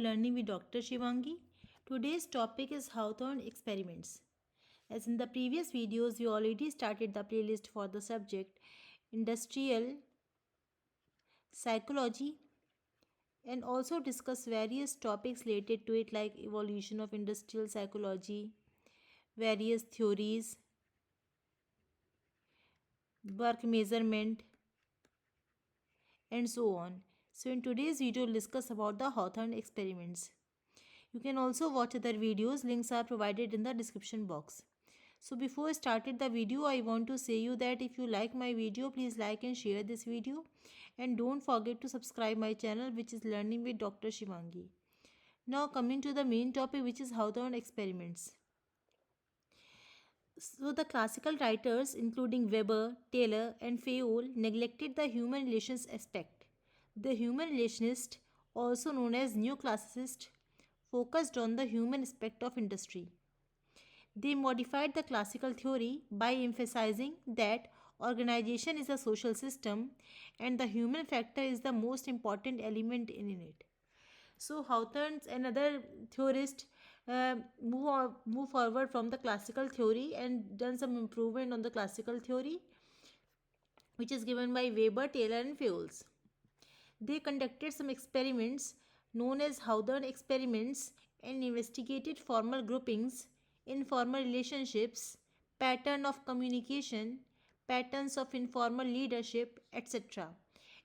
Learning with Dr. Shivangi. Today's topic is Hawthorne experiments. As in the previous videos, we already started the playlist for the subject Industrial Psychology and also discuss various topics related to it like evolution of industrial psychology, various theories, work measurement, and so on. So in today's video, we'll discuss about the Hawthorne experiments. You can also watch other videos. Links are provided in the description box. So before I started the video, I want to say you that if you like my video, please like and share this video. And don't forget to subscribe my channel, which is Learning with Dr. Shivangi. Now coming to the main topic, which is Hawthorne experiments. So the classical writers including Weber, Taylor and Fayol neglected the human relations aspect. The human relationist, also known as neoclassicist, focused on the human aspect of industry. They modified the classical theory by emphasizing that organization is a social system and the human factor is the most important element in it. So Hawthorne and other theorists move forward from the classical theory and done some improvement on the classical theory, which is given by Weber, Taylor and Fayol. They conducted some experiments known as Hawthorne experiments and investigated formal groupings, informal relationships, pattern of communication, patterns of informal leadership, etc.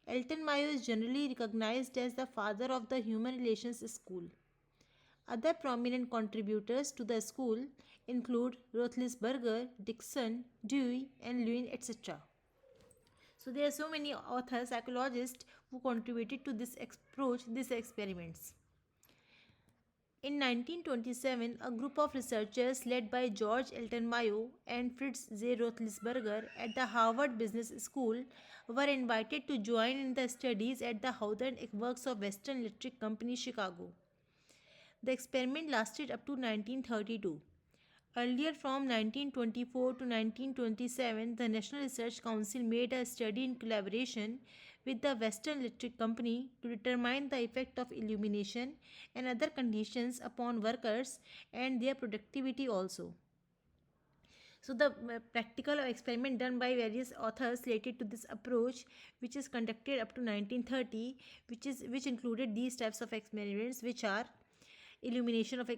Elton Mayo is generally recognized as the father of the human relations school. Other prominent contributors to the school include Roethlisberger, Dixon, Dewey, and Lewin, etc. So there are so many authors, psychologists who contributed to this approach, these experiments. In 1927, a group of researchers led by George Elton Mayo and Fritz J. Roethlisberger at the Harvard Business School were invited to join in the studies at the Hawthorne Works of Western Electric Company, Chicago. The experiment lasted up to 1932. Earlier, from 1924 to 1927, the National Research Council made a study in collaboration with the Western Electric Company to determine the effect of illumination and other conditions upon workers and their productivity also. So the practical experiment done by various authors related to this approach, which is conducted up to 1930, which included these types of experiments, which are illumination of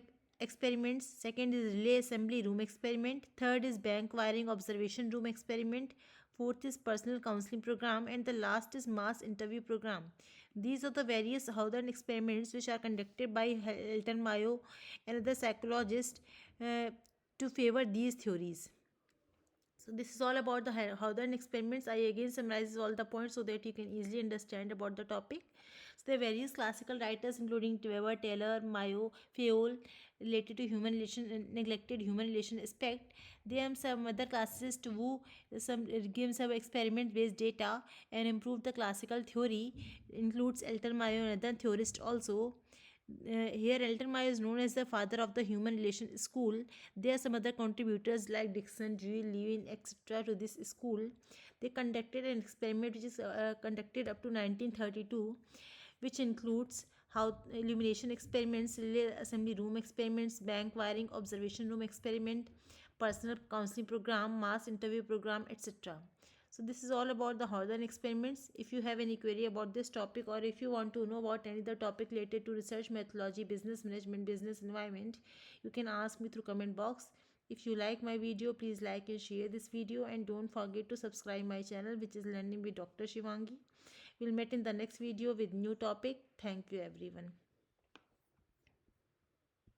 experiments, second is relay assembly room experiment, third is bank wiring observation room experiment, fourth is personal counseling program, and the last is mass interview program. These are the various Hawthorne experiments which are conducted by Elton Mayo and other psychologists to favor these theories. So this is all about the Hawthorne experiments. I again summarize all the points so that you can easily understand about the topic. So there are various classical writers including Weber, Taylor, Mayo, Fayol related to human relation neglected human relation aspect. There are some other classicists who give some experiment based data and improve the classical theory. Includes Elton Mayo and other theorists also. Here Elton Mayo is known as the father of the human relation school. There are some other contributors like Dixon, Dewey, Lewin, etc. to this school. They conducted an experiment which is conducted up to 1932, which includes how illumination experiments, relay assembly room experiments, bank wiring observation room experiment, personal counseling program, mass interview program, etc. So this is all about the Hawthorne experiments. If you have any query about this topic or if you want to know about any other topic related to research methodology, business management, business environment, you can ask me through comment box. If you like my video, please like and share this video and don't forget to subscribe my channel, which is Learning with Dr. Shivangi. We'll meet in the next video with new topic. Thank you everyone.